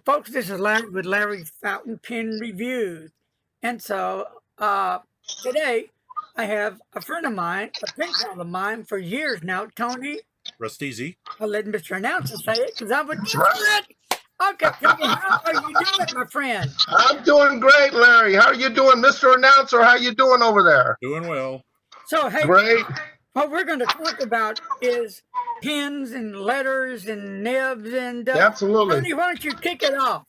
Folks, this is Larry with Larry's Fountain Pen Reviews. And so today I have a friend of mine, a pen pal of mine for years now, Tony. Rest easy. I'll let Mr. Announcer say it because I would That's do right. it. Okay, Tony, how are you doing, my friend? I'm doing great, Larry. How are you doing, Mr. Announcer? How you doing over there? Doing well. So, hey, Great. what we're going to talk about is pens and letters and nibs. And Absolutely. Tony, why don't you kick it off?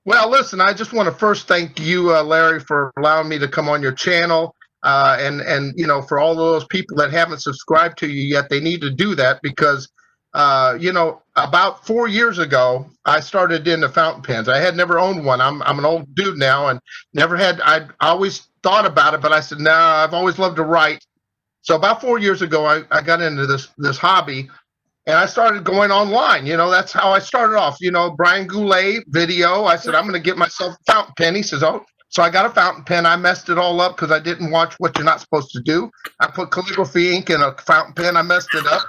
Well, listen, I just want to first thank you, Larry, for allowing me to come on your channel. And you know, for all those people that haven't subscribed to you yet, they need to do that because, you know, about 4 years ago, I started into fountain pens. I had never owned one. I'm an old dude now and never had. I always thought about it, but I said, no, I've always loved to write. So about 4 years ago, I got into this hobby. And I started going online. You know, that's how I started off. You know, Brian Goulet video. I said, I'm going to get myself a fountain pen. He says, oh. So I got a fountain pen. I messed it all up because I didn't watch what you're not supposed to do. I put calligraphy ink in a fountain pen. I messed it up.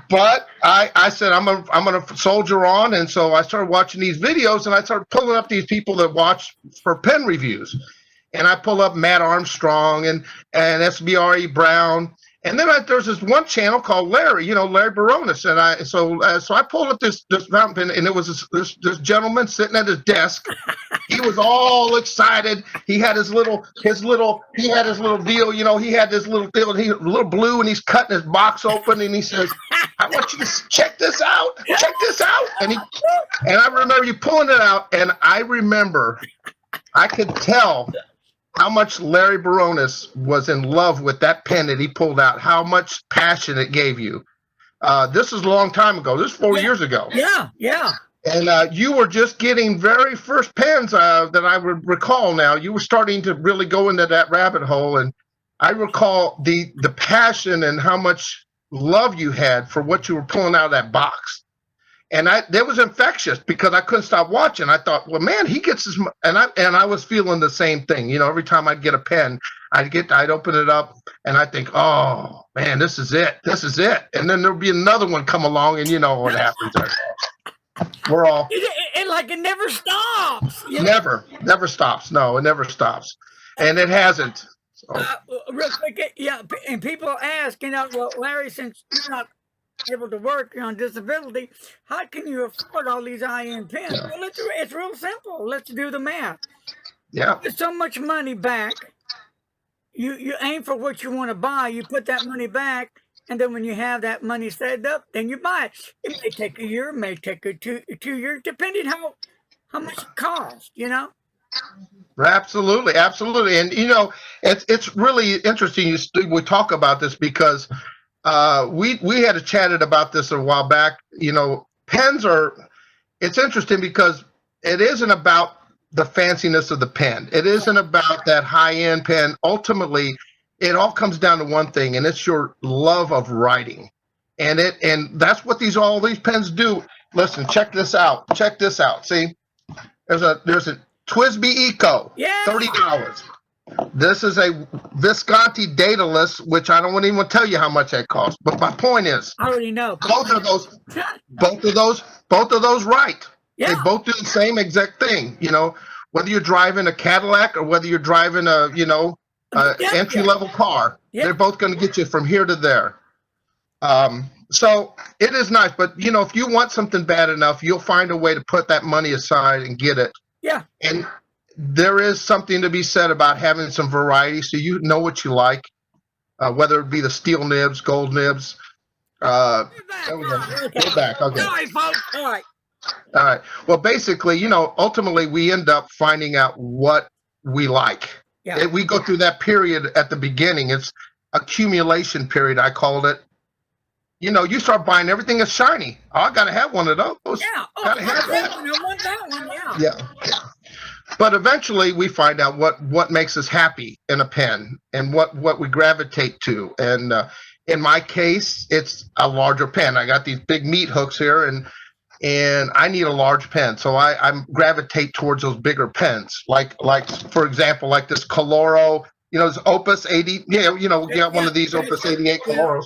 But I said, I'm gonna soldier on. And so I started watching these videos and I started pulling up these people that watch for pen reviews. And I pull up Matt Armstrong and SBRE Brown. And then there's this one channel called Larry, you know, Larry Baronis, and so I pulled up this fountain pen, and it was this gentleman sitting at his desk. He was all excited. He had his little deal, you know. He had this little deal, a little blue, and he's cutting his box open, and he says, "I want you to check this out. Check this out." And I remember you pulling it out, and I remember I could tell how much Larry Baronis was in love with that pen that he pulled out, how much passion it gave you. This is a long time ago. This is 4 years ago. Yeah. And you were just getting very first pens that I would recall now. You were starting to really go into that rabbit hole. And I recall the passion and how much love you had for what you were pulling out of that box. And that was infectious because I couldn't stop watching. I thought, well, man, he gets his, and I was feeling the same thing. You know, every time I'd get a pen, I'd open it up and I think, oh man, this is it. And then there'll be another one come along, and you know what happens. We're all it never stops. Never stops. No, it never stops, and it hasn't. So. Real quick, yeah, and people ask, you know, well, Larry, since you're not able to work, you're on disability, how can you afford all these high-end pens? Yeah. Well, it's real simple. Let's do the math. Yeah. There's so much money back. You aim for what you want to buy. You put that money back, and then when you have that money saved up, then you buy it. It may take a year, it may take a two years, depending how much it costs, you know? Absolutely. And, you know, it's really interesting we talk about this because we had chatted about this a while back. You know, pens it's interesting because it isn't about the fanciness of the pen. It isn't about that high-end pen. Ultimately, it all comes down to one thing, and it's your love of writing. And that's what all these pens do. Listen, check this out. See, there's a Twisby Eco, $30. This is a Visconti Daedalus, which I don't even tell you how much that costs. But my point is, I already know. Both of those write. Yeah. They both do the same exact thing. You know, whether you're driving a Cadillac or whether you're driving a entry-level car, they're both going to get you from here to there. So it is nice, but you know, if you want something bad enough, you'll find a way to put that money aside and get it. Yeah. And there is something to be said about having some variety, so you know what you like, whether it be the steel nibs, gold nibs. There we go. Go back. Okay. All right, folks. All right. Well, basically, you know, ultimately we end up finding out what we like. Yeah. We go through that period at the beginning. It's accumulation period, I called it. You know, you start buying everything that's shiny. Oh, I got to have one of those. Yeah. Gotta have that. I want that one, Yeah. But eventually we find out what makes us happy in a pen and what we gravitate to. And in my case, it's a larger pen. I got these big meat hooks here, and I need a large pen. So I gravitate towards those bigger pens. Like for example, like this Coloro, you know, this Opus 80. Yeah, you know, we got one of these Opus 88 Coloros.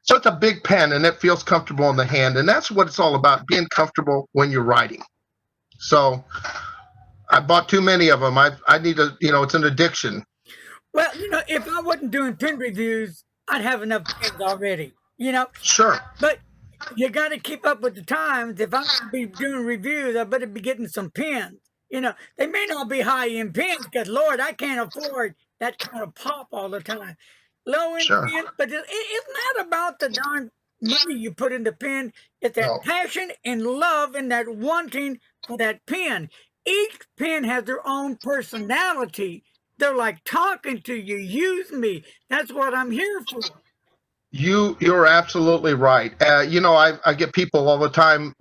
So it's a big pen, and it feels comfortable in the hand, and that's what it's all about, being comfortable when you're writing. So I bought too many of them. I need to, it's an addiction. Well, if I wasn't doing pen reviews, I'd have enough pens already. Sure. But you got to keep up with the times. If I'm going to be doing reviews, I better be getting some pens. They may not be high end pens because, Lord, I can't afford that kind of pop all the time. Low end Sure. pen, but it's not about the darn money you put in the pen. It's that passion and love and that wanting for that pen. Each pen has their own personality. They're like talking to you. Use me. That's what I'm here for. You're absolutely right. I get people all the time.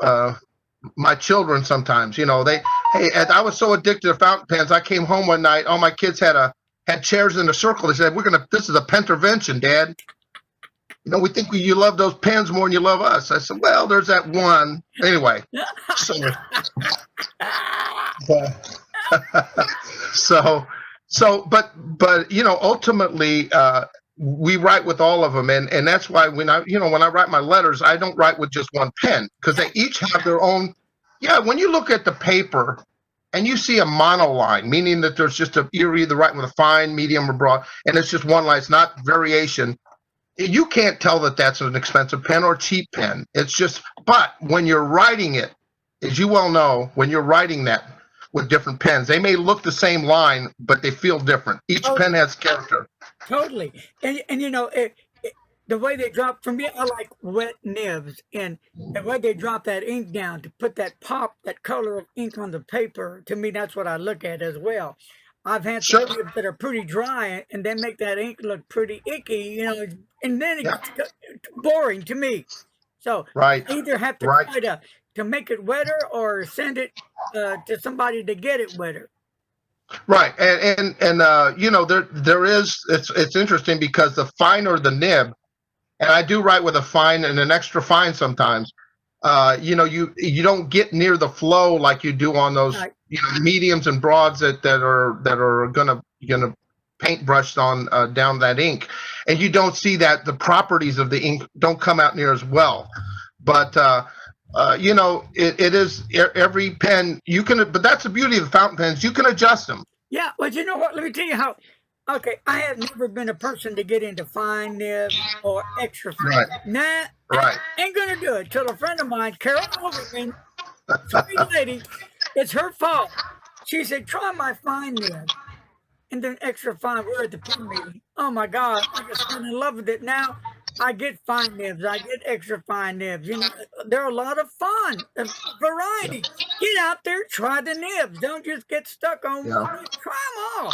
My children sometimes, I was so addicted to fountain pens. I came home one night. All my kids had chairs in a circle. They said, this is a pentervention, Dad. We think you love those pens more than you love us. I said, well, there's that one. Anyway, but ultimately, we write with all of them, and that's why when I write my letters, I don't write with just one pen, because they each have their own. Yeah, when you look at the paper and you see a monoline, meaning that there's you're either writing with a fine, medium, or broad, and it's just one line, it's not variation. You can't tell that that's an expensive pen or cheap pen. It's just, but when you're writing it, as you well know, when you're writing that with different pens, they may look the same line, but they feel different. Each pen has character. Totally. And the way they drop, for me, I like wet nibs, and the way they drop that ink down to put that pop, that color of ink on the paper, to me, that's what I look at as well. I've had some nibs that are pretty dry, and they make that ink look pretty icky, and then it gets boring to me. So I either have to try to make it wetter or send it to somebody to get it wetter. Right, and there is, it's interesting because the finer the nib, and I do write with a fine and an extra fine sometimes. You don't get near the flow like you do on those mediums and broads that are gonna paintbrushed on down that ink, and you don't see that the properties of the ink don't come out near as well. But it is every pen you can, but that's the beauty of the fountain pens. You can adjust them. Yeah, well, you know what? Let me tell you how. Okay, I have never been a person to get into fine nib or extra fine. Right. Nah, I ain't gonna do it. Till a friend of mine, Carol Overman, sweet lady, it's her fault. She said, "Try my fine nib." And then extra fine. We're at the pen meeting. Oh my God, I just fell in love with it. Now I get fine nibs. I get extra fine nibs. They're a lot of fun. Variety. Get out there, try the nibs. Don't just get stuck on one. Try them all.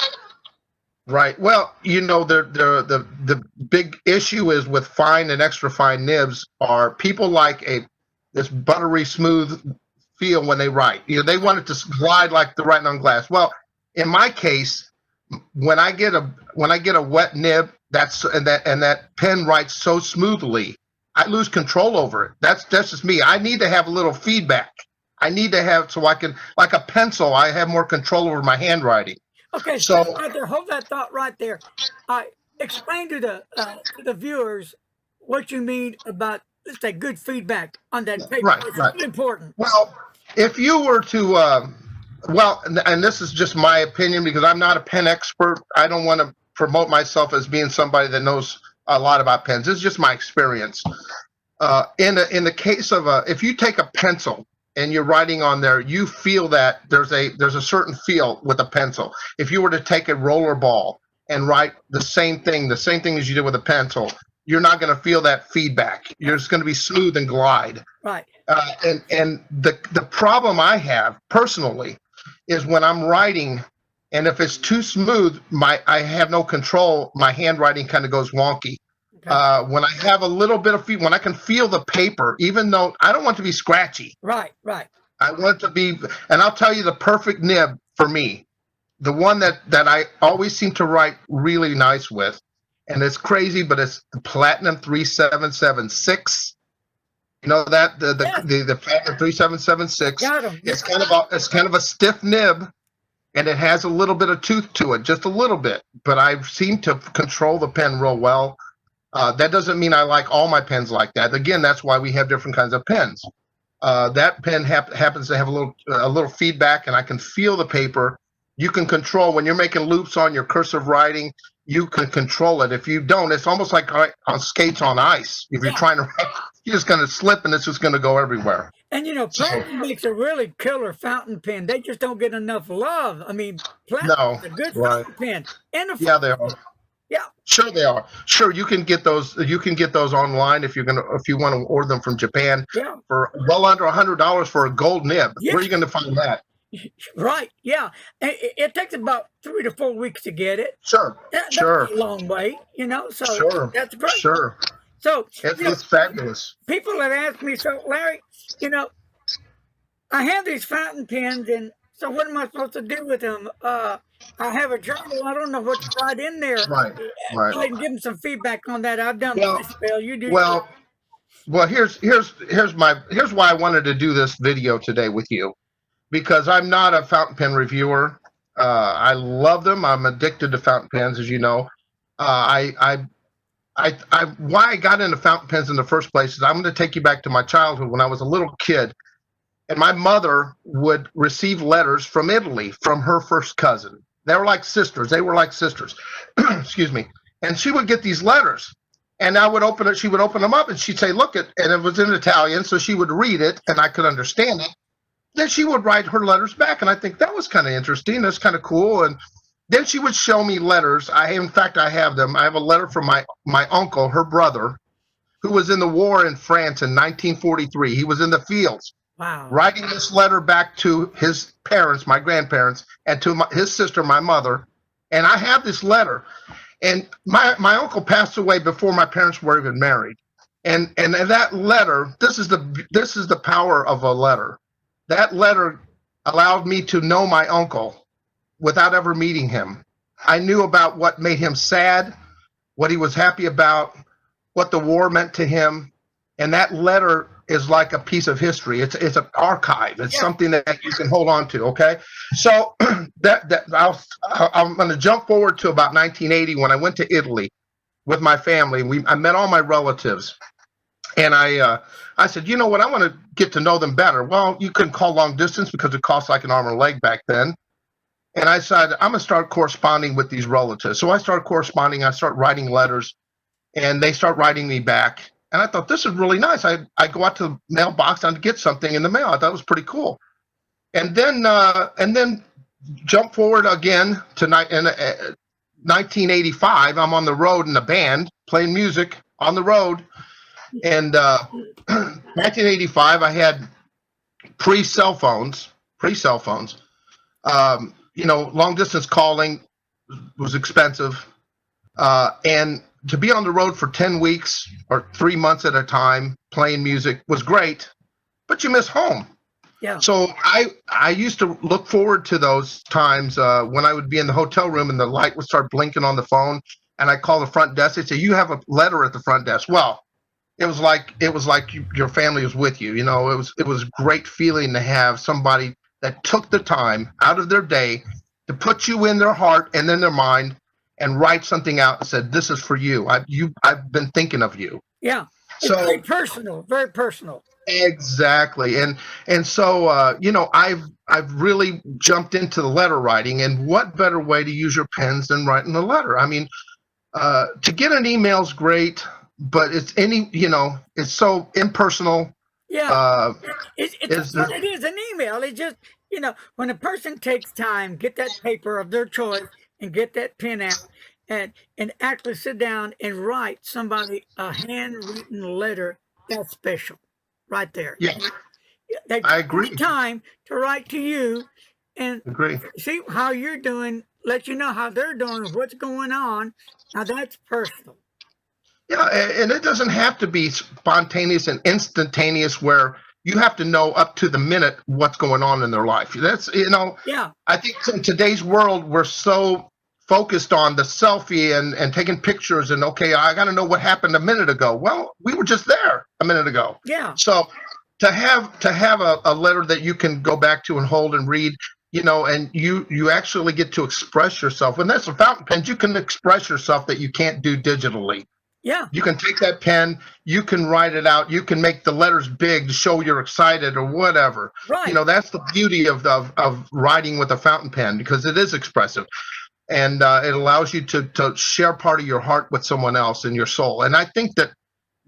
Right. Well, the big issue is with fine and extra fine nibs are people like this buttery smooth feel when they write. They want it to glide like the writing on glass. Well, in my case, when I get a wet nib, that pen writes so smoothly, I lose control over it. That's just me. I need to have a little feedback. I need to have, so I can, like a pencil, I have more control over my handwriting. Okay, so right there, hold that thought right there. Explain to the viewers what you mean about, let's say, good feedback on that paper. Right, it's really important. Well, if you were to, and this is just my opinion because I'm not a pen expert. I don't want to promote myself as being somebody that knows a lot about pens. This is just my experience. In the case of if you take a pencil and you're writing on there, you feel that there's a certain feel with a pencil. If you were to take a roller ball and write the same thing as you did with a pencil, you're not going to feel that feedback. You're just going to be smooth and glide. Right. And the problem I have personally is when I'm writing, and if it's too smooth, I have no control. My handwriting kind of goes wonky. Okay. When I have a little bit of when I can feel the paper, even though I don't want it to be scratchy. Right. I want it to be, and I'll tell you the perfect nib for me, the one that I always seem to write really nice with, and it's crazy, but it's the Platinum 3776. You know that the Platinum 3776. Got 'em. It's kind of a stiff nib, and it has a little bit of tooth to it, just a little bit. But I seem to control the pen real well. That doesn't mean I like all my pens like that. Again, that's why we have different kinds of pens. That pen happens to have a little feedback, and I can feel the paper. You can control when you're making loops on your cursive writing. You can control it. If you don't, it's almost like on skates on ice. If you're trying to, you're just going to slip, and it's just going to go everywhere. And Platinum makes a really killer fountain pen. They just don't get enough love. I mean, Platinum is a good fountain pen. And yeah, they are. Yeah, sure they are. Sure, you can get those. You can get those online if you want to order them from Japan. Yeah. For well under $100 for a gold nib. Yeah. Where are you going to find that? Right. Yeah. It takes about 3 to 4 weeks to get it. Sure. That's a long wait. So sure. That's great. Sure. So it's fabulous. People have asked me, so Larry, I have these fountain pens, and so what am I supposed to do with them? I have a journal. I don't know what to write in there. Right. I can give them some feedback on that. I've done my spell. You do. Well, here's why I wanted to do this video today with you, because I'm not a fountain pen reviewer. I love them. I'm addicted to fountain pens, as you know. Why I got into fountain pens in the first place is I'm going to take you back to my childhood when I was a little kid, and my mother would receive letters from Italy from her first cousin. They were like sisters. Excuse me. And she would get these letters, and I would open it. She would open them up, and she'd say, "Look it," and it was in Italian, so she would read it, and I could understand it. Then she would write her letters back, and I think that was kind of interesting. That's kind of cool. And then she would show me letters. In fact, I have them. I have a letter from my uncle, her brother, who was in the war in France in 1943. He was in the fields. Wow. Writing this letter back to his parents, my grandparents, and to his sister, my mother. And I have this letter. And my uncle passed away before my parents were even married. And that letter, this is the power of a letter. That letter allowed me to know my uncle without ever meeting him. I knew about what made him sad, what he was happy about, what the war meant to him. And that letter is like a piece of history. It's an archive. It's something that you can hold on to. Okay, so I'm going to jump forward to about 1980 when I went to Italy with my family. I met all my relatives, and I said, you know what? I want to get to know them better. Well, you couldn't call long distance because it cost like an arm and a leg back then. And I said, I'm going to start corresponding with these relatives. So I started corresponding. I start writing letters, and they start writing me back. And I thought, this is really nice. I go out to the mailbox and get something in the mail. I thought it was pretty cool. And then jump forward again to 1985. I'm on the road in a band playing music on the road. And 1985, I had pre-cell phones. Long distance calling was expensive. And to be on the road for 10 weeks or 3 months at a time playing music was great, but you miss home. Yeah. So I used to look forward to those times when I would be in the hotel room and the light would start blinking on the phone, and I call the front desk. They say, "You have a letter at the front desk." Well, it was like your family was with you. It was a great feeling to have somebody that took the time out of their day to put you in their heart and in their mind, and write something out and said, "This is for you. I've been thinking of you." Yeah. It's very personal, very personal. Exactly. And so I've really jumped into the letter writing, and what better way to use your pens than writing a letter? I mean, to get an email is great, but it's so impersonal. Yeah. It's what it is, an email. It's just, when a person takes time, get that paper of their choice and get that pen out and actually sit down and write somebody a handwritten letter, that's special right there. Yeah. I agree. Time to write to you and see how you're doing, let you know how they're doing, what's going on. Now that's personal. Yeah, and it doesn't have to be spontaneous and instantaneous where you have to know up to the minute what's going on in their life. That's, yeah. I think in today's world, we're so focused on the selfie and taking pictures and, okay, I got to know what happened a minute ago. Well, we were just there a minute ago. Yeah. So to have a letter that you can go back to and hold and read, and you actually get to express yourself. When that's a fountain pen, you can express yourself that you can't do digitally. Yeah. You can take that pen, you can write it out, you can make the letters big to show you're excited or whatever. Right. That's the beauty of writing with a fountain pen, because it is expressive, and it allows you to share part of your heart with someone else in your soul. And I think that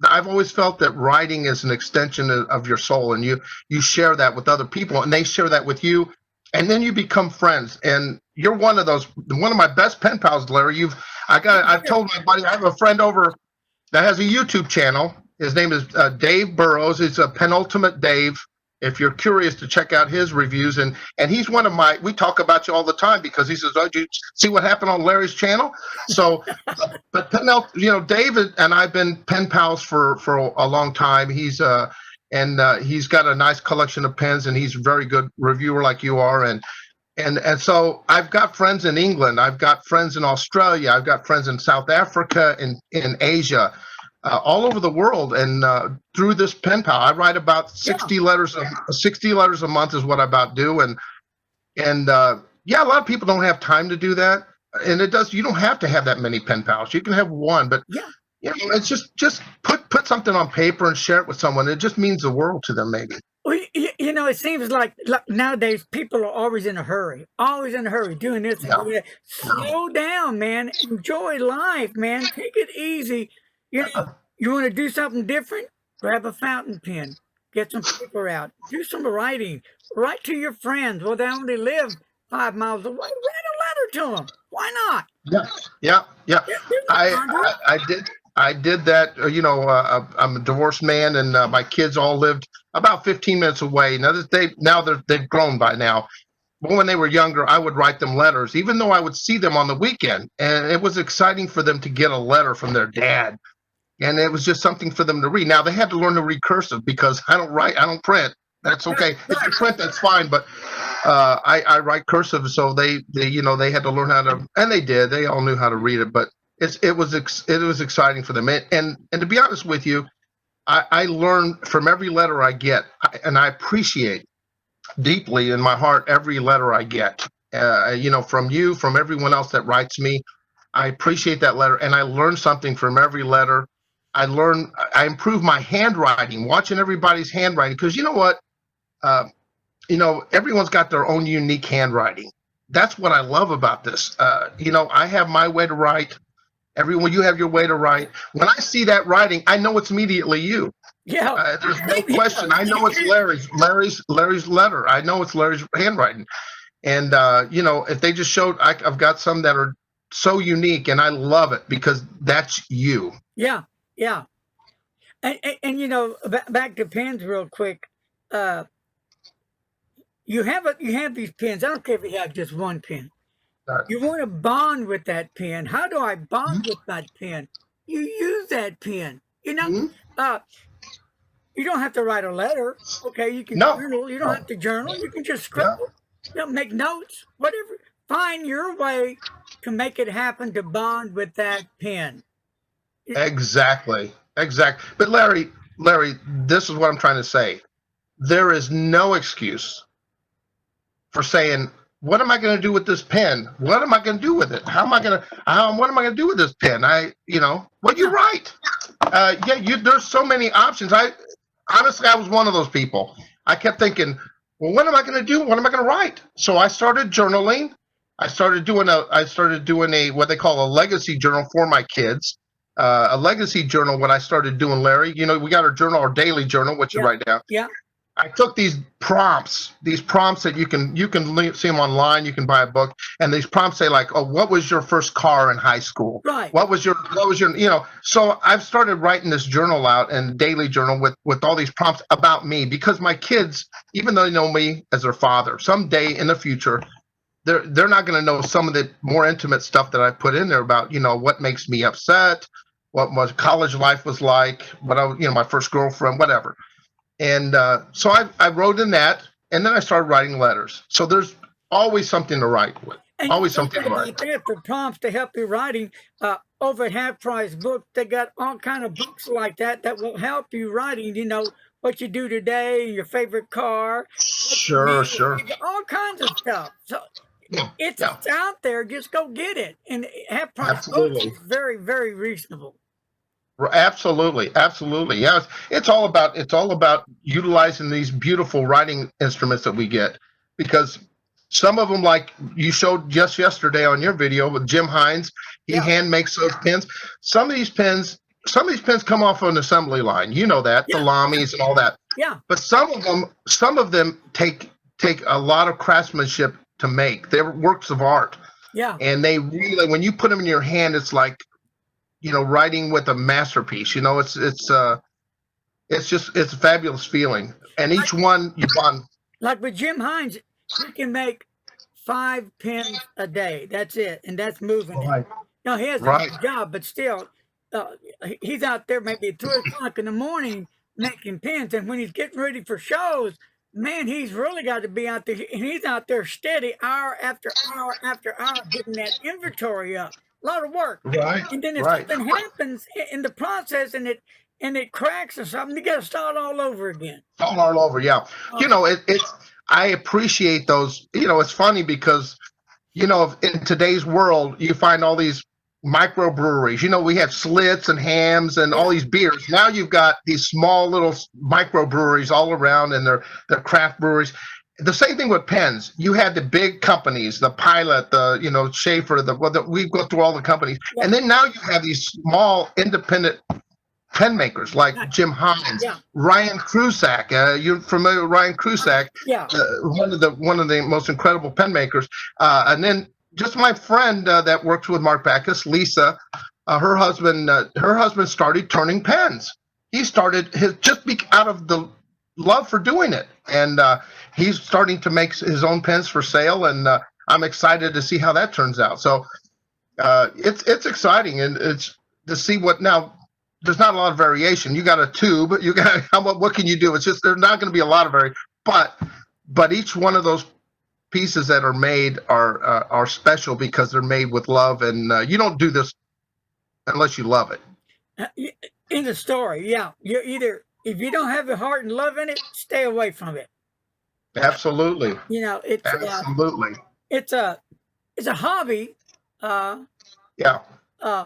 I've always felt that writing is an extension of your soul, and you share that with other people, and they share that with you, and then you become friends. And you're one of my best pen pals, Larry. I've told my buddy, I have a friend over that has a YouTube channel. His name is Dave Burrows. He's a Penultimate Dave. If you're curious to check out his reviews, and he's one of we talk about you all the time, because he says, "Oh, did you see what happened on Larry's channel?" So, but David and I've been pen pals for a long time. He's got a nice collection of pens, and he's a very good reviewer like you are, and so I've got friends in England, I've got friends in Australia, I've got friends in South Africa, in Asia, all over the world. And through this pen pal, I write about 60 letters. 60 letters a month is what I about do. And yeah, a lot of people don't have time to do that. And you don't have to have that many pen pals. You can have one, but it's just put something on paper and share it with someone. It just means the world to them, maybe. Well, it seems like nowadays people are always in a hurry, doing this and doing that. Slow down, man. Enjoy life, man. Take it easy. You want to do something different? Grab a fountain pen. Get some paper out. Do some writing. Write to your friends. Well, they only live 5 miles away. Write a letter to them. Why not? Yeah. I did that. I'm a divorced man, and my kids all lived about 15 minutes away. Now they've grown by now. But when they were younger, I would write them letters, even though I would see them on the weekend. And it was exciting for them to get a letter from their dad. And it was just something for them to read. Now, they had to learn to read cursive, because I don't print. That's okay. If you print, that's fine. But I write cursive, so they had to learn how to, and they did. They all knew how to read it. But it was exciting for them. And to be honest with you, I learn from every letter I get, and I appreciate deeply in my heart every letter I get. From you, from everyone else that writes me. I appreciate that letter, and I learn something from every letter. I improve my handwriting, watching everybody's handwriting, because you know what? Everyone's got their own unique handwriting. That's what I love about this. I have my way to write. Everyone, you have your way to write. When I see that writing, I know it's immediately you. Yeah. There's no question. I know it's Larry's letter. I know it's Larry's handwriting. And if they just showed, I've got some that are so unique, and I love it because that's you. Yeah. And back to pens real quick. You have these pens. I don't care if you have just one pen. You want to bond with that pen. How do I bond with that pen? You use that pen. You don't have to write a letter. Okay, you can journal. You don't have to journal. You can just scribble. Make notes. Whatever. Find your way to make it happen, to bond with that pen. Exactly. But Larry, this is what I'm trying to say. There is no excuse for saying, what am I going to do with this pen? What am I going to do with it? What am I going to do with this pen? You're right. There's so many options. Honestly, I was one of those people. I kept thinking, well, what am I going to do? What am I going to write? So I started journaling. I started doing a what they call a legacy journal for my kids. A legacy journal. What I started doing, Larry, we got our daily journal, which you write down. Yeah. I took these prompts that you can see them online. You can buy a book, and these prompts say like, oh, what was your first car in high school? Right. What was your So I've started writing this journal out, and daily journal with all these prompts about me, because my kids, even though they know me as their father, someday in the future, they're not going to know some of the more intimate stuff that I put in there about what makes me upset, what my college life was like, my first girlfriend, whatever. And so I wrote in that, and then I started writing letters. So there's always something to write with. And always something to write. For prompts to help you writing, over at Half Price Books, they got all kind of books like that will help you writing. What you do today, your favorite car. Sure. All kinds of stuff. So it's out there. Just go get it. And Half Price Books is very, very reasonable. Absolutely, absolutely. Yeah, it's all about utilizing these beautiful writing instruments that we get, because some of them, like you showed just yesterday on your video with Jim Hines, he Yeah, hand makes those pens. Some of these pens, some of these pens come off an assembly line. You know that, the yeah, Lamies and all that. yeah, But some of them take a lot of craftsmanship to make. They're works of art, yeah. and they really, when you put them in your hand, it's like, writing with a masterpiece. It's a fabulous feeling. And Like each one you bond. like with Jim Hines, he can make 5 pins a day. That's it, and that's moving it. Right. Now he has Right. another job, but still, uh, he's out there maybe 3 o'clock in the morning making pins, and when he's getting ready for shows, man, he's really got to be out there, and he's out there steady, hour after hour after hour, getting that inventory up. A lot of work, Right. and then if Right. something happens in the process, and it cracks or something, you got to start all over again. All over. Yeah. Uh, It's I appreciate those. It's funny because in today's world, you find all these microbreweries. We have Slits and Hams and all yeah, these beers. Now you've got these small little microbreweries all around, and they're craft breweries. The same thing with pens. You had the big companies, the Pilot, the Schaefer, we go through all the companies, yeah, and then now you have these small independent pen makers like yeah, Jim Hines, yeah, Ryan Krusak. You're familiar with Ryan Krusak, yeah. one of the most incredible pen makers. And then just my friend that works with Mark Backus, Lisa, her husband started turning pens. He started out of the love for doing it, and he's starting to make his own pens for sale. And I'm excited to see how that turns out. So it's exciting, and it's to see what now. There's not a lot of variation. You got a tube. You got what can you do? It's just there's not going to be a lot of but each one of those pieces that are made are special because they're made with love, and you don't do this unless you love it. In the story, yeah. You're either if you don't have the heart and love in it, stay away from it. Absolutely, You know, it's absolutely, it's a it's a hobby. Uh, yeah, uh,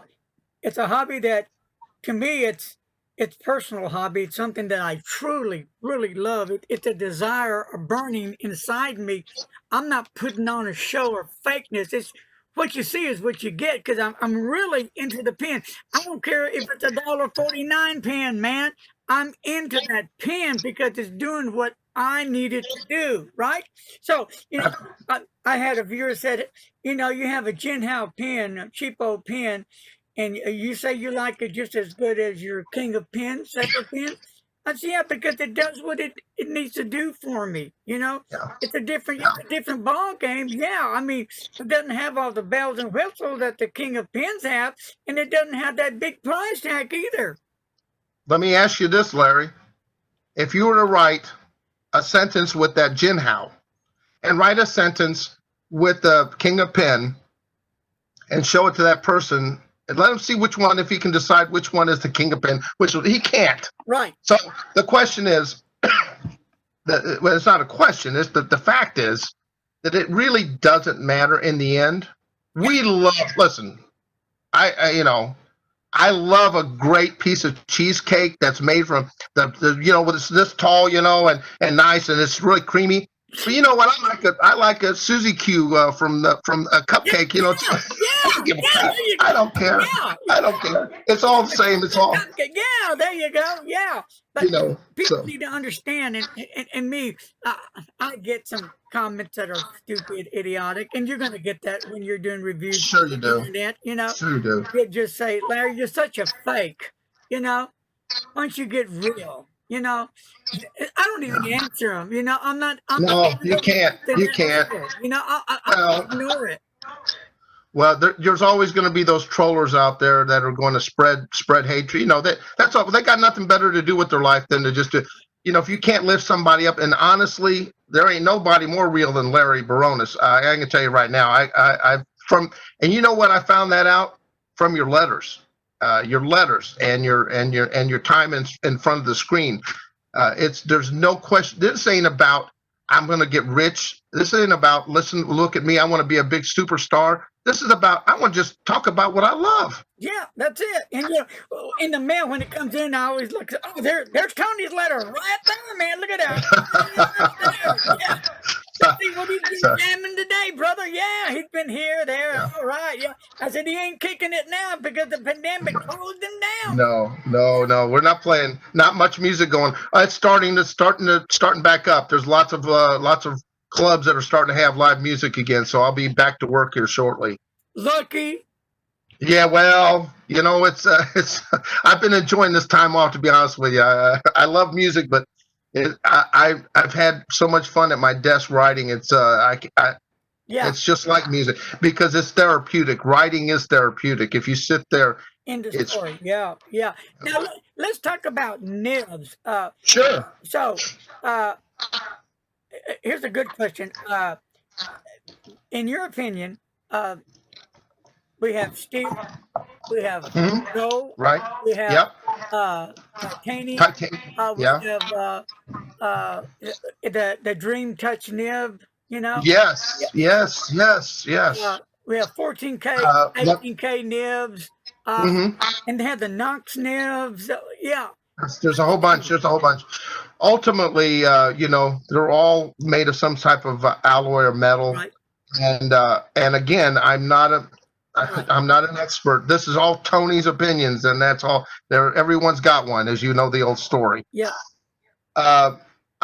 it's a hobby that, to me, it's personal hobby. It's something that I truly, really love. It's a desire, a burning inside me. I'm not putting on a show or fakeness. It's what you see is what you get because I'm really into the pen. I don't care if it's $1.49 pen, man. I'm into that pen because it's doing what I needed to do, right? So, I had a viewer said, you have a Jinhao pen, a cheapo pen, and you say you like it just as good as your King of Pens, Several Pens. I said, yeah, because it does what it needs to do for me. yeah, It's a different ball game. Yeah, I mean, it doesn't have all the bells and whistles that the King of Pens have, and it doesn't have that big price tag either. Let me ask you this, Larry. If you were to write a sentence with that Jinhao and write a sentence with the King of Pen and show it to that person and let him see which one, if he can decide which one is the King of Pen, which he can't. Right. So the question is, well, it's not a question. It's the fact is that it really doesn't matter in the end. We listen. I love a great piece of cheesecake that's made from with this tall, and nice, and it's really creamy. But you know what? I like a Suzy Q from a cupcake. I don't give a Yeah, crap. there you I go. don't care. Yeah. I don't care. It's all the same. It's all Yeah, there you go. Yeah, but people So need to understand, and me, I get some comments that are stupid, idiotic, and you're going to get that when you're doing reviews sure on you the do. internet. Sure you do. You just say, Larry, you're such a fake. Once you get real, I don't even Yeah. answer them. I'm not No, even you looking can't. at You that can't. deal. I Well, ignore it. well, there's always going to be those trollers out there that are going to spread hatred. That's all. They got nothing better to do with their life than to just do. If you can't lift somebody up, and honestly, there ain't nobody more real than Larry Baronis. I can tell you right now. And you know what? I found that out from your letters, and your time in front of the screen. There's no question. This ain't about I'm going to get rich. This ain't about look at me. I want to be a big superstar. This is about, I want to just talk about what I love. Yeah, that's it. And you know, in the mail when it comes in, I always look. Oh, there's Tony's letter right there, man. Look at that. Yeah. Let's see what he's been jamming today, brother. Yeah, he's been here, there. Yeah. All right. Yeah. I said he ain't kicking it now because the pandemic closed him down. No. We're not playing. Not much music going. It's starting back up. There's lots of clubs that are starting to have live music again. So I'll be back to work here shortly. Lucky. Yeah, well, you know, it's I've been enjoying this time off, to be honest with you. I love music, but I've had so much fun at my desk writing. It's Yeah. it's just like music because it's therapeutic. Writing is therapeutic. If you sit there, End of story. Yeah. Now let's talk about Nibs. Sure. So, here's a good question. In your opinion, we have Steve, we have Joe, Right. we have Yep. Titanium, we Yeah. have the Dream Touch Nib. You know. Yes. We have 14K, Yep. 18K nibs, and they have the Knox nibs. Yeah. There's a whole bunch. Ultimately, you know, they're all made of some type of alloy or metal. Right. And again, I'm not an expert. This is all Tony's opinions, and that's all. Everyone's got one, as you know the old story. Yeah.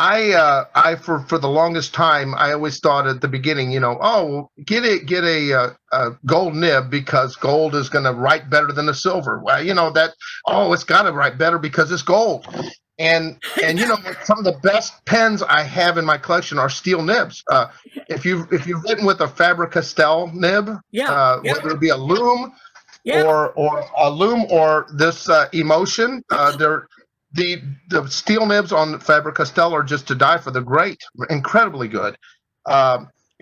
I for the longest time, I always thought at the beginning, you know, oh, get a gold nib because gold is going to write better than the silver. Well, you know that. Oh, it's got to write better because it's gold. And you know, some of the best pens I have in my collection are steel nibs. If you've written with a Faber-Castell nib, whether it be a loom or a loom or this emotion, the steel nibs on Faber-Castell are just to die for. They're great, incredibly good.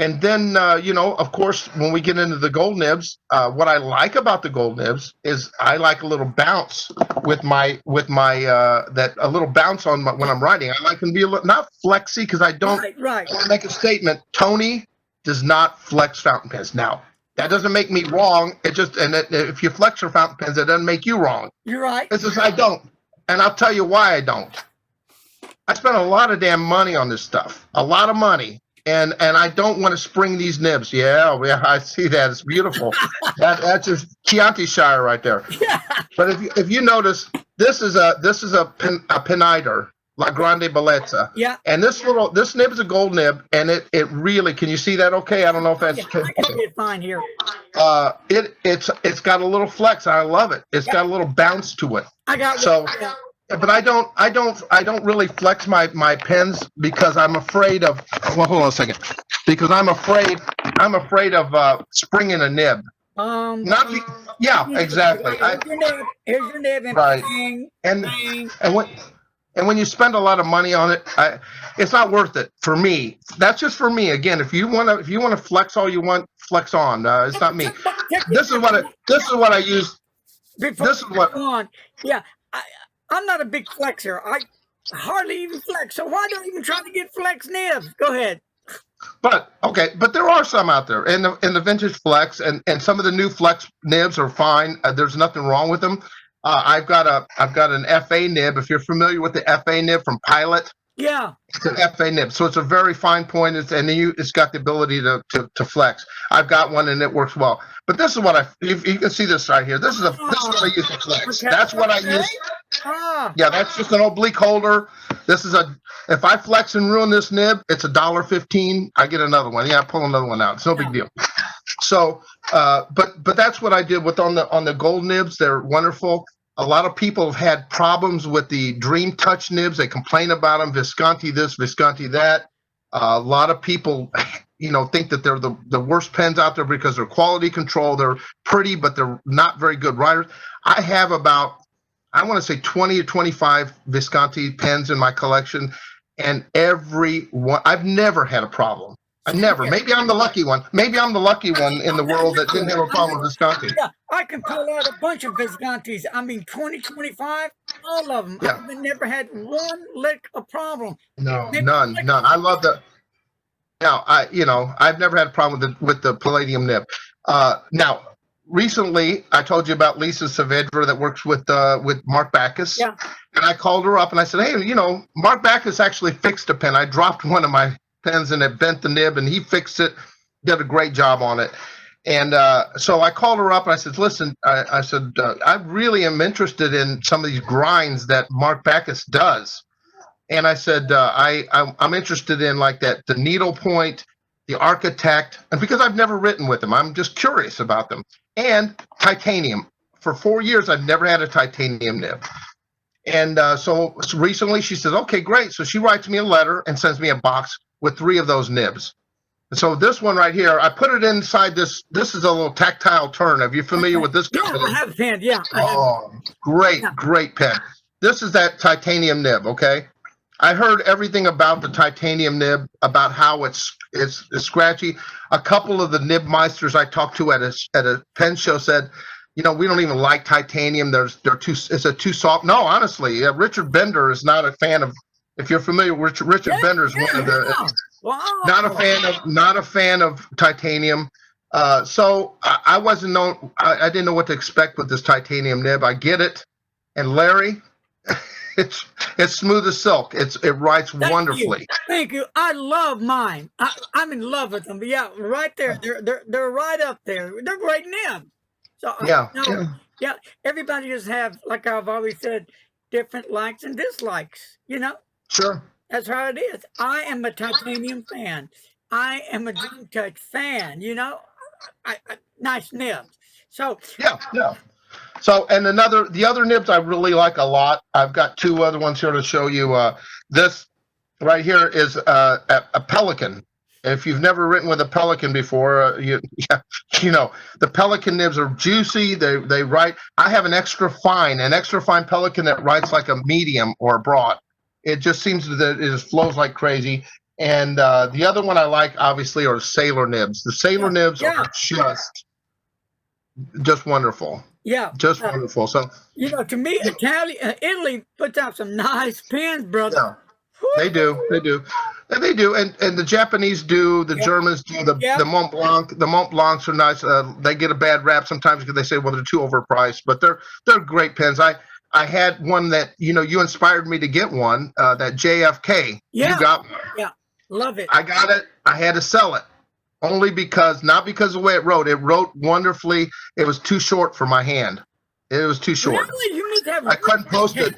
And then, you know, of course, when we get into the gold nibs, what I like about the gold nibs is I like a little bounce with my that a little bounce on when I'm writing. I like them to be not flexy because I don't want to make a statement. Tony does not flex fountain pens. Now, that doesn't make me wrong. If you flex your fountain pens, it doesn't make you wrong. You're right. It's just I don't. And I'll tell you why I don't. I spent a lot of damn money on this stuff, a lot of money, and I don't want to spring these nibs. Yeah, I see that. It's beautiful. That's just Chianti Shire right there. Yeah. But if you notice, this is a Pineider, La Grande Bellezza. Yeah. And this nib is a gold nib, and it really, can you see that? Okay, I don't know if that's. I can see it fine here. It's got a little flex. I love it. It's got a little bounce to it. I got so. But I don't really flex my pens because I'm afraid of. Well, hold on a second. Because I'm afraid of springing a nib. Exactly. Here's your nib. And right. Bang, and bang. and when you spend a lot of money on it, it's not worth it for me. That's just for me. Again, if you want to flex all you want, flex on. It's not me. This is what I use. Yeah. I'm not a big flexer. I hardly even flex. So why don't you even try to get flex nibs? Go ahead. But there are some out there, and the vintage flex and some of the new flex nibs are fine. There's nothing wrong with them. I've got an FA nib. If you're familiar with the FA nib from Pilot, yeah, it's an FA nib, so it's a very fine point. It's got the ability to flex. I've got one and it works well. But this is what you can see this right here. This is what I use to flex. Okay. That's what I use. Yeah, that's just an oblique holder. If I flex and ruin this nib, it's $1.15. I get another one. Yeah, I pull another one out. It's no big deal. So, but that's what I did with on the gold nibs. They're wonderful. A lot of people have had problems with the Dream Touch nibs. They complain about them, Visconti this, Visconti that. A lot of people, you know, think that they're the worst pens out there because they're quality control. They're pretty, but they're not very good writers. I have about, I want to say 20 to 25 Visconti pens in my collection, and every one, I've never had a problem. I never. Maybe I'm the lucky one. Maybe I'm the lucky one in the world that didn't have a problem with Visconti. Yeah, I can pull out a bunch of Viscontis. I mean, 20, 25, all of them. Yeah. I've never had one lick of problem. No, none. I love that. Now, I've never had a problem with the palladium nib. Now, recently, I told you about Lisa Saavedra that works with Mark Backus, Yeah. and I called her up and I said, hey, Mark Backus actually fixed a pen. I dropped one of my pens and it bent the nib, and he fixed it, did a great job on it. And so I called her up and I said, listen, I said, I really am interested in some of these grinds that Mark Backus does. And I said, I'm interested in like that, the needlepoint, the architect, and because I've never written with them, I'm just curious about them. And titanium. For 4 years, I've never had a titanium nib. And so recently she says, okay, great. So she writes me a letter and sends me a box with 3 of those nibs. And so this one right here, I put it inside this. This is a little tactile turn. Are you familiar with this company? Yeah, I have a pen. Yeah. Oh, great, great pen. This is that titanium nib, okay? I heard everything about the titanium nib, about how it's scratchy. A couple of the nib meisters I talked to at a pen show said, we don't even like titanium. It's too soft. No, honestly, Richard Bender is not a fan of. If you're familiar with Richard Bender, is one of the not a fan of titanium. So I wasn't known. I didn't know what to expect with this titanium nib. I get it, and Larry. It's smooth as silk. It writes wonderfully. Thank you. I love mine. I'm in love with them. But yeah, right there. They're right up there. They're great nibs. So yeah. Everybody just have, like I've always said, different likes and dislikes. Sure. That's how it is. I am a titanium fan. I am a Dream Touch fan. Nice nibs. So yeah. So, and the other nibs I really like a lot. I've got 2 other ones here to show you. This right here is a Pelican. If you've never written with a Pelican before, the Pelican nibs are juicy. They write. I have an extra fine Pelican that writes like a medium or a broad. It just seems that it just flows like crazy. And the other one I like, obviously, are sailor nibs. The sailor nibs are just wonderful. Yeah, just wonderful. So to me, Italy puts out some nice pens, brother. Yeah, they do, and the Japanese do, the Germans do, the Mont Blanc. The Mont Blancs are nice. They get a bad rap sometimes because they say, well, they're too overpriced, but they're great pens. I had one that you inspired me to get one. That JFK. Yeah, you got one. Yeah, love it. I got it. I had to sell it. Only not because of the way it wrote. It wrote wonderfully. It was too short for my hand. It was too short. Really? You need to have I couldn't post it.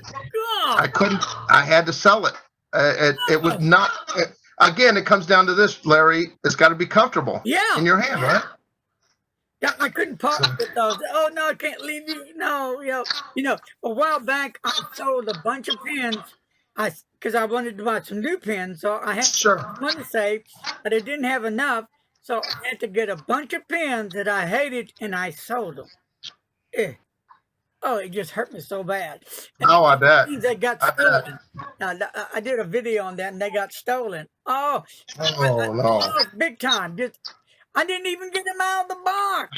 I couldn't. I had to sell it. It was not. Again, it comes down to this, Larry. It's got to be comfortable. Yeah. In your hand, right? Yeah, I couldn't part with those. Oh no, I can't leave you. No, a while back I sold a bunch of pens. Because I wanted to buy some new pens, so I had money saved, but I didn't have enough. So I had to get a bunch of pens that I hated, and I sold them. Oh, it just hurt me so bad. And I bet. They got stolen. I did a video on that, and they got stolen. Oh no! Big time. I didn't even get them out of the box.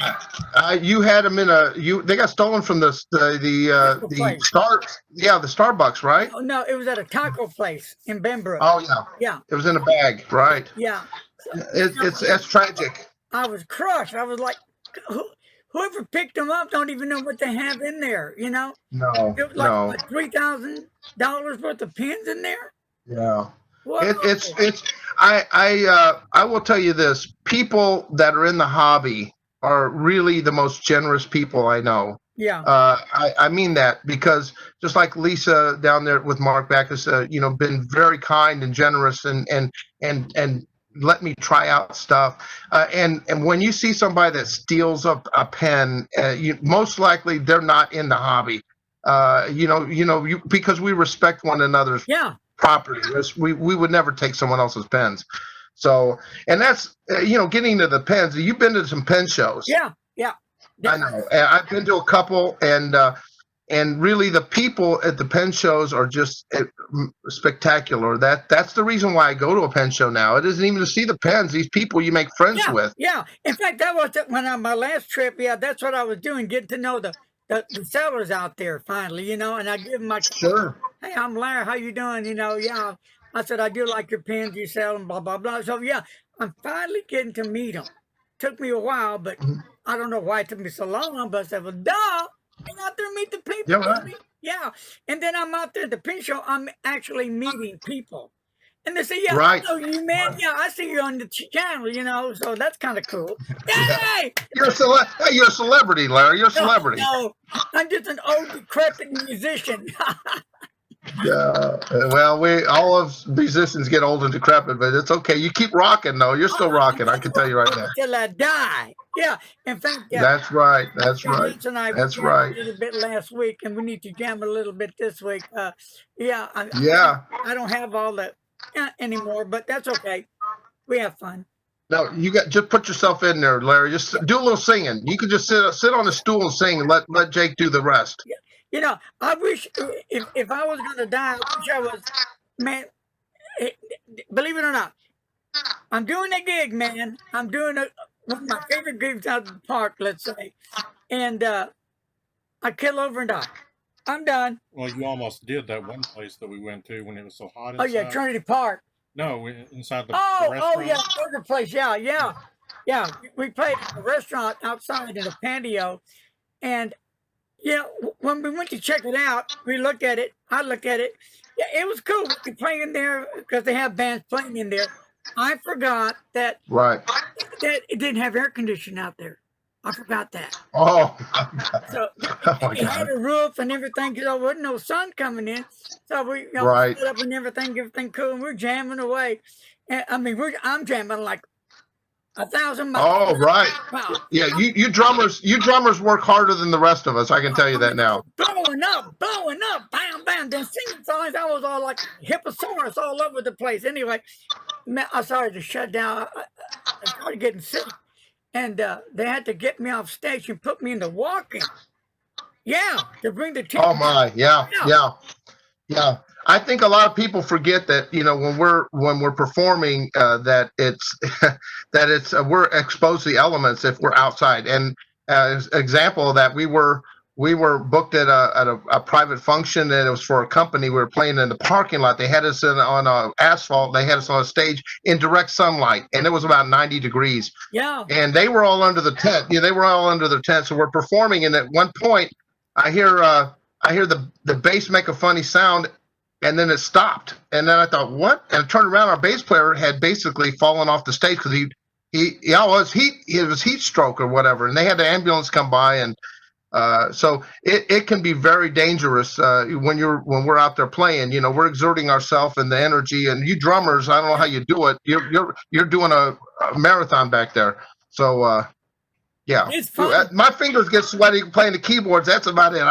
You had them in they got stolen from the Starbucks, right? Oh, no, it was at a taco place in Benbrook. Oh yeah. Yeah. It was in a bag, right? Yeah. It's tragic. I was crushed. I was like, whoever picked them up don't even know what they have in there. No. It was like $3,000 worth of pens in there. Yeah. I will tell you this. People that are in the hobby are really the most generous people I know. Yeah. I mean that because just like Lisa down there with Mark Backus, been very kind and generous and let me try out stuff. And when you see somebody that steals up a pen, most likely they're not in the hobby. Because we respect one another's property. We would never take someone else's pens. So, and that's, getting to the pens. You've been to some pen shows. Yeah. I know. I've been to a couple, and really the people at the pen shows are just spectacular. That's the reason why I go to a pen show now. It isn't even to see the pens. These people you make friends with. Yeah. In fact, that was when on my last trip. Yeah, that's what I was doing, getting to know the sellers out there finally, and I give them my sure. Hey, I'm Larry. How you doing? I said, I do like your pens, you sell them, blah, blah, blah. So, yeah, I'm finally getting to meet them. Took me a while, but I don't know why it took me so long. But I said, well, duh, I'm out there to meet the people. Yeah, right. Yeah. And then I'm out there at the pen show. I'm actually meeting people. And they say, yeah, Right. I know you, man. Right. Yeah, I see you on the channel, you know, so that's kind of cool. Yeah. Yay! You're a celebrity, Larry. You're a celebrity. No, I'm just an old decrepit musician. Yeah. Well, we all of musicians get old and decrepit, but it's okay. You keep rocking, though. You're still rocking. I can tell you right now. Till I die. Yeah. In fact, That's right. That's right. Lance and I That's jammed right. a little bit last week, and we need to jam a little bit this week. Yeah. I don't have all that anymore, but that's okay. We have fun. No, you got just put yourself in there, Larry. Just do a little singing. You can just sit on a stool and sing, and let Jake do the rest. Yeah. You know, I wish if I was going to die, I wish I was, man, believe it or not, I'm doing a gig, man. I'm doing one of my favorite gigs out of the park, let's say. And I kill over and die. I'm done. Well, you almost did that one place that we went to when it was so hot Oh, inside. yeah, Trinity Park. No, inside the Oh, restaurant. yeah, burger place. Yeah. We played at a restaurant outside in a patio. And, yeah, when we went to check it out, we looked at it. I looked at it. Yeah, it was cool. We could play in there because they have bands playing in there. I forgot that it didn't have air conditioning out there. I forgot that. Oh. So it had a roof and everything, because there wasn't no sun coming in. So we set up and everything cool, and we're jamming away. And I mean, I'm jamming like 1,000 miles. Oh, right. Wow. Yeah, you drummers work harder than the rest of us. I can tell you that now. Blowing up, bam, bam. Then singing songs, I was all like hipposaurus all over the place. Anyway, I started to shut down. I started getting sick. And they had to get me off stage and put me in the walk-in. Yeah, to bring the team. Oh my, yeah. I think a lot of people forget that, you know, when we're performing, that it's we're exposed to the elements if we're outside. And as an example of that, we were booked at a private function, and it was for a company. We were playing in the parking lot. They had us on asphalt. They had us on a stage in direct sunlight, and it was about 90 degrees. Yeah. And they were all under the tent. Yeah, they were all under the tent. So we're performing, and at one point, I hear the bass make a funny sound, and then it stopped. And then I thought, what? And I turned around. Our bass player had basically fallen off the stage because it was heat stroke or whatever, and they had the ambulance come by. And so it can be very dangerous when we're out there playing. You know, we're exerting ourselves and the energy. And you drummers, I don't know how you do it. You're doing a marathon back there. So yeah, it's fun. My fingers get sweaty playing the keyboards. That's about it.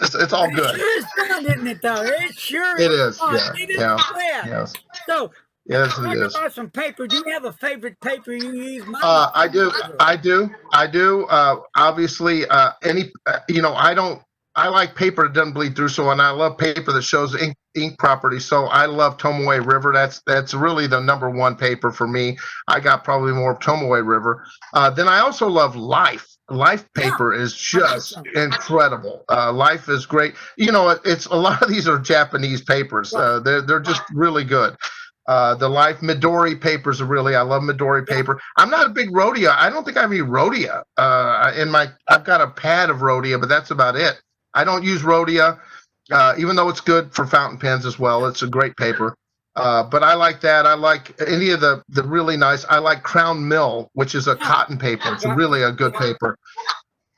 It's all good. It sure is fun, isn't it? Though it sure It is. is. Fun. Yeah. It is Yeah. fun. Yes. So. Yes, Talk it is. about some paper. Do you have a favorite paper you use? I do. Obviously, I like paper that doesn't bleed through. So, and I love paper that shows ink properties. So I love Tomoe River. That's really the number one paper for me. I got probably more Tomoe River. Then I also love Life. Life paper is just incredible. Life is great. You know, it's a lot of these are Japanese papers. They're just really good. The Life Midori papers are I love Midori paper. I'm not a big Rhodia. I don't think I have any Rhodia I've got a pad of Rhodia, but that's about it. I don't use Rhodia, even though it's good for fountain pens as well. It's a great paper. But I like that. I like any of the really nice. I like Crown Mill, which is a cotton paper. It's really a good paper.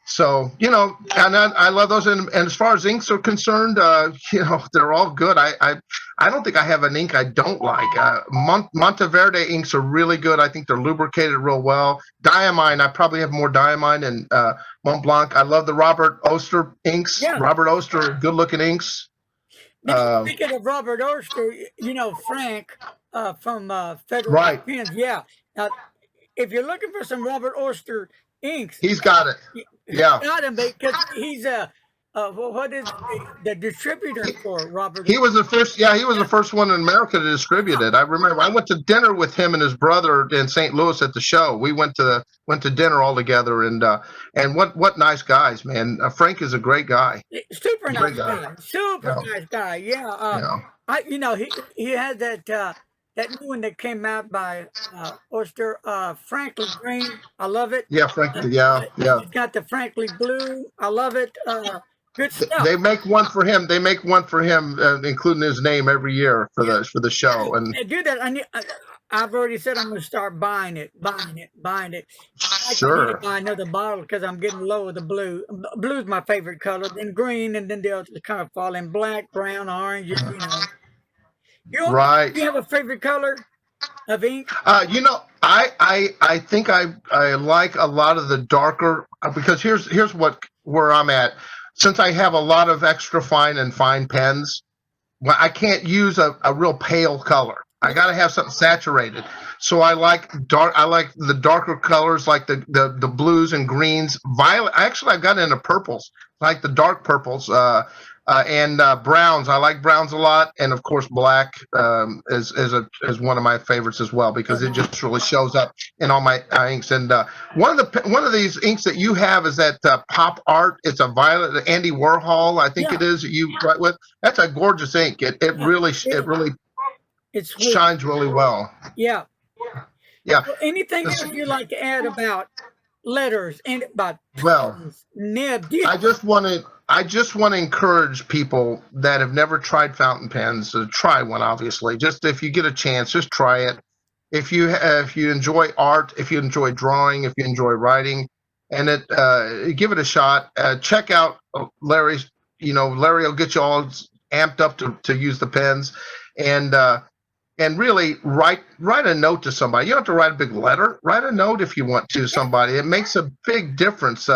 So, you know, and I love those. And as far as inks are concerned, you know, they're all good. I don't think I have an ink I don't like. Monteverde inks are really good. I think they're lubricated real well. Diamine, I probably have more Diamine than Mont Blanc. I love the Robert Oster inks. Yeah. Robert Oster, good looking inks. Now, speaking of Robert Oster, you know, Frank from Federal Pens. Yeah. Now, if you're looking for some Robert Oster inks, he's got it. Yeah, got him because he's what is the distributor for Robert? He was the first. Yeah, he was the first one in America to distribute it. I remember. I went to dinner with him and his brother in St. Louis at the show. We went to dinner all together, and what nice guys, man. Frank is a great guy. Super super nice Great guy. guy. Super Yeah. nice guy. Yeah. Yeah. He had that new one that came out by Oyster Franklin Green. I love it. Yeah, Frank. And Yeah, yeah. he's got the Franklin Blue. I love it. Good stuff. They make one for him. They make one for him, including his name every year for the show. And I do that. I've already said I'm going to start buying it. I need to sure, buy another bottle because I'm getting low with the blue. Blue's my favorite color, then green, and then the others kind of fall in black, brown, orange. right. You have a favorite color of ink? I think I like a lot of the darker because here's where I'm at. Since I have a lot of extra fine and fine pens, well, I can't use a real pale color. I got to have something saturated. So I like the darker colors, like the blues and greens. Violet. Actually, I've got into purples, like the dark purples and browns. I like browns a lot, and of course, black is one of my favorites as well because it just really shows up in all my inks. And one of these inks that you have is that pop art. It's a violet, Andy Warhol, I think it is that you write with. That's a gorgeous ink. It really It's sweet. shines really well. Yeah. Yeah. Well, anything else you'd like to add about letters and about Well, nib? I just want to encourage people that have never tried fountain pens to try one. Obviously, just if you get a chance, just try it. If you enjoy art, if you enjoy drawing, if you enjoy writing, and give it a shot. Check out Larry's. Larry will get you all amped up to use the pens, and really write a note to somebody. You don't have to write a big letter. Write a note if you want to somebody. It makes a big difference.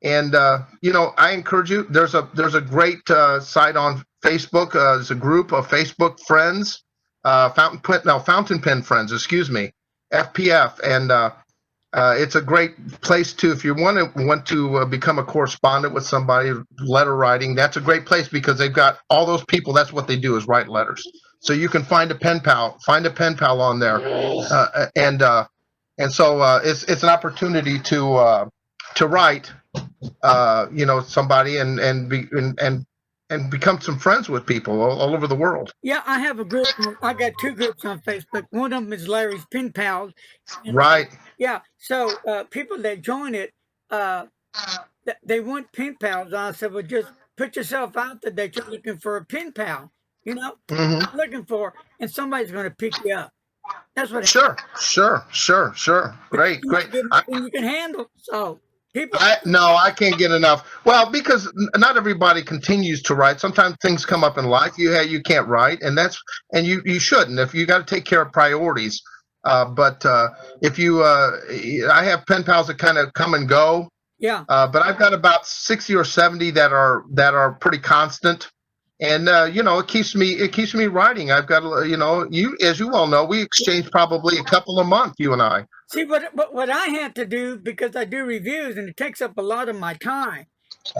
And I encourage you. There's a great site on Facebook. There's a group of Facebook friends, fountain pen friends. Excuse me, FPF, and it's a great place too. If you want to become a correspondent with somebody, letter writing. That's a great place because they've got all those people. That's what they do is write letters. So you can find a pen pal. Find a pen pal on there, and so it's an opportunity to write. Somebody and become some friends with people all over the world. Yeah, I have a group. I got two groups on Facebook. One of them is Larry's Pen Pals. Right. Yeah. So people that join it, they want pen pals. I said, well, just put yourself out there that you're looking for a pen pal. Looking for, and somebody's going to pick you up. That's what. Sure. Great. And you can handle. So people. I can't get enough. Well, because not everybody continues to write. Sometimes things come up in life. You can't write, and you shouldn't. If you got to take care of priorities. But if you, I have pen pals that kind of come and go. Yeah. But I've got about 60 or 70 that are pretty constant. And it keeps me writing. I've got you, as you all know, we exchange probably a couple a month, you and I. See, what I had to do, because I do reviews and it takes up a lot of my time.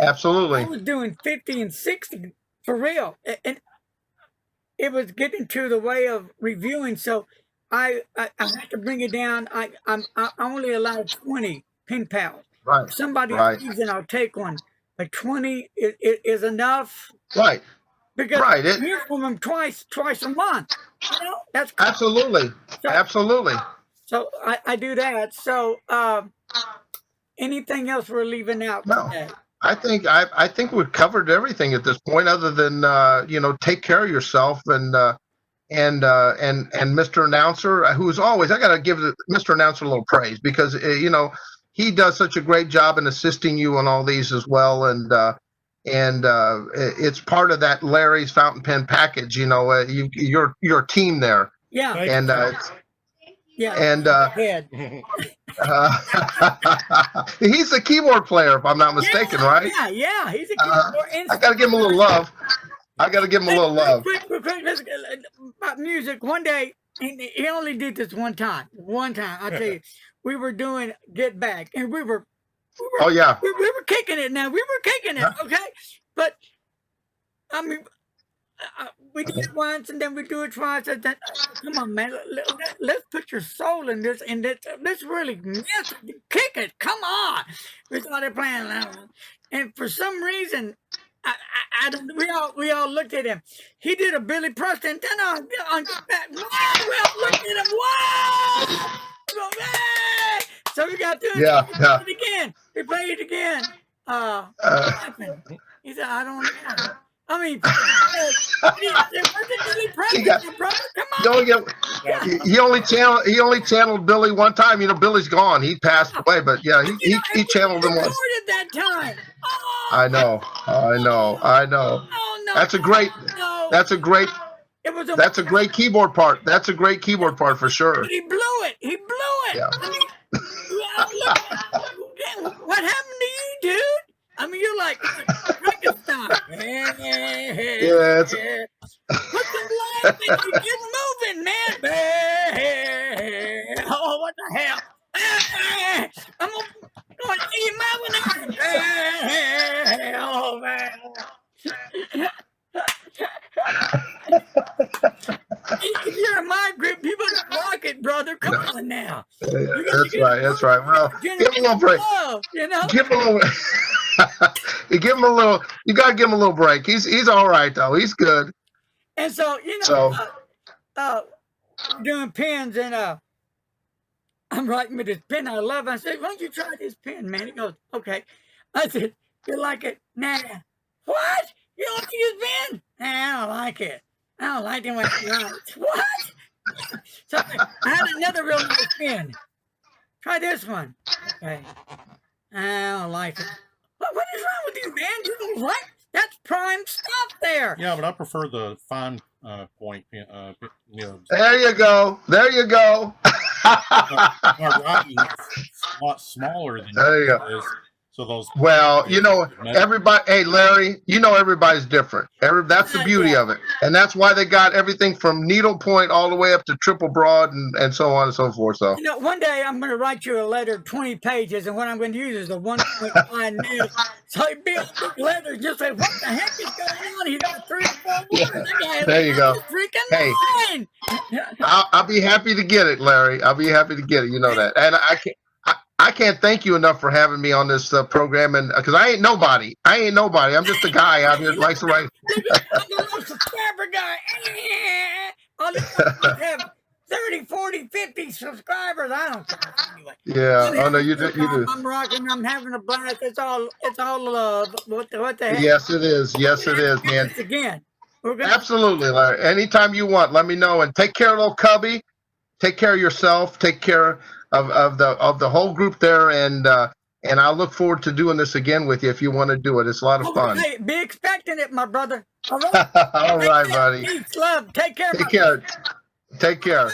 Absolutely. I was doing 50 and 60 for real, and it was getting to the way of reviewing. So I had to bring it down. I only allowed 20 pen pals. Right. If somebody right. leaves, and I'll take one. But 20 is enough. Right. Because I hear from them twice a month. That's cool. Absolutely. So I do that. So anything else we're leaving out today? I think we've covered everything at this point, other than take care of yourself and Mr. Announcer, who's always, I got to give Mr. Announcer a little praise because he does such a great job in assisting you on all these as well, and it's part of that Larry's fountain pen package. You're a team there. Yeah. And he's a keyboard player, if I'm not mistaken, right? Yeah, he's a keyboard. I got to give him a little love. Quick, about music. One day, he only did this one time. I tell you, we were doing Get Back, and we were kicking it. Now we were kicking it, okay? But I mean, we did it once, and then we do it twice. And then, come on, man, let's put your soul in this, and let's really kick it. Come on, we started playing, and for some reason, we all looked at him. He did a Billy Preston. Then on back. We all looked at him. Wow! Hey! So we got through. Yeah, We yeah. played it again. We played it again. What happened? He said, I don't know. I mean, it wasn't Billy Preston, brother. Come on. He only channeled Billy one time. You know, Billy's gone. He passed away, but yeah, he channeled him once. Recorded that time. Oh, I know. oh no. That's a great. No. That's a great. It was That's a great keyboard part. That's a great keyboard part for sure. He blew it. He blew it. Yeah. I mean, look, what happened to you, dude? I mean, you're like Frankenstein. Yeah, it's, Put some life in you. Get moving, man. Oh, what the hell? I'm going to see you moving. Oh, man. If you're in my group, you better rock it, brother. Come on now. that's right. That's right. Well, give him a little break. Love, you know? Give him a little. You give him a little. You gotta give him a little break. He's all right though. He's good. And so doing pens, and I'm writing with this pen I love. I said, why don't you try this pen, man? He goes, okay. I said, you like it? Nah. What? You don't like this pen? Nah, I don't like it. I don't like it when it writes. What? So I had another real nice pen. Try this one. Okay. I don't like it. What is wrong with you, man? You don't like? That's prime stuff there. Yeah, but I prefer the fine point nibs. There you go. There you go. My writing is a lot smaller than There you go. yours is. So those. Well, you know, everybody. Hey, Larry, you know everybody's different. That's the beauty of it, and that's why they got everything from needlepoint all the way up to triple broad and so on and so forth. So, you know, one day I'm going to write you a letter, 20 pages, and what I'm going to use is the 1.5 nib. So it'd be a big letter, just like, what the heck is going on? He's got 3 or 4 words. Yeah, there you go. Hey, line. I'll be happy to get it, Larry. I'll be happy to get it. You know that, and I can't thank you enough for having me on this program, and because I ain't nobody. I'm just a guy out here that likes to write. I'm a little subscriber guy. I'll have 30, 40, 50 subscribers. I don't care. Anyway. Yeah. Oh no, you do. I'm rocking. I'm having a blast. It's all love. What the heck? Yes, it is. Yes, it is, man. Again. Absolutely, Larry. Anytime you want, let me know. And take care of little Cubby. Take care of yourself. Take care of the whole group there, and I look forward to doing this again with you if you want to do it. It's a lot of fun. Hey, be expecting it, my brother. All right, All right, buddy. Peace, love. Take care. Take care. Take care.